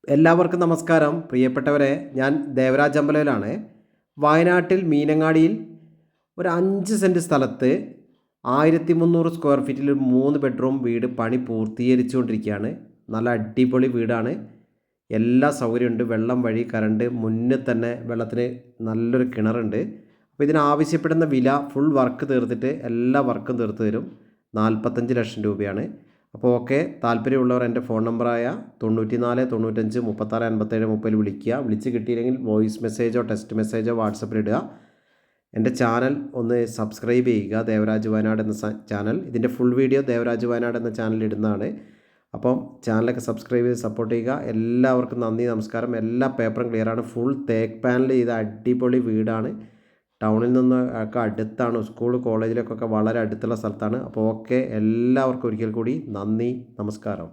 എല്ലാവർക്കും നമസ്കാരം. പ്രിയപ്പെട്ടവരെ, ഞാൻ ദേവരാജ് അമ്പലയിലാണ്. വയനാട്ടിൽ മീനങ്ങാടിയിൽ ഒരു 5 സെൻറ്റ് സ്ഥലത്ത് 1300 സ്ക്വയർ ഫീറ്റിൽ ഒരു 3 ബെഡ്റൂം വീട് പണി പൂർത്തീകരിച്ചുകൊണ്ടിരിക്കുകയാണ്. നല്ല അടിപൊളി വീടാണ്. എല്ലാ സൗകര്യമുണ്ട്. വെള്ളം വഴി കറണ്ട്, മുന്നിൽ തന്നെ വെള്ളത്തിന് നല്ലൊരു കിണറുണ്ട്. അപ്പോൾ ഇതിനാവശ്യപ്പെടുന്ന വില ഫുൾ വർക്ക് തീർത്തിട്ട് എല്ലാ വർക്കും തീർത്ത് തരും. 45 ലക്ഷം രൂപയാണ്. അപ്പോൾ ഓക്കെ, താല്പര്യമുള്ളവർ എൻ്റെ ഫോൺ നമ്പറായ 94 95 36 57 30 വിളിക്കുക. വിളിച്ച് കിട്ടിയില്ലെങ്കിൽ വോയിസ് മെസ്സേജോ ടെക്സ്റ്റ് മെസ്സേജോ വാട്സപ്പിൽ ഇടുക. എൻ്റെ ചാനൽ ഒന്ന് സബ്സ്ക്രൈബ് ചെയ്യുക, ദേവരാജ് വയനാട് എന്ന ചാനൽ. ഇതിൻ്റെ ഫുൾ വീഡിയോ ദേവരാജ് വയനാട് എന്ന ചാനലിൽ ഇടുന്നതാണ്. അപ്പം ചാനലൊക്കെ സബ്സ്ക്രൈബ് ചെയ്ത് സപ്പോർട്ട് ചെയ്യുക. എല്ലാവർക്കും നന്ദി, നമസ്കാരം. എല്ലാ പേപ്പറും ക്ലിയറാണ്. ഫുൾ തേക്ക് പാനൽ ചെയ്ത അടിപൊളി വീടാണ്. ടൗണിൽ നിന്ന് ഒക്കെ അടുത്താണ്. സ്കൂൾ കോളേജിലേക്കൊക്കെ വളരെ അടുത്തുള്ള സ്ഥലത്താണ്. അപ്പോൾ ഓക്കെ, എല്ലാവർക്കും ഒരിക്കൽ കൂടി നന്ദി, നമസ്കാരം.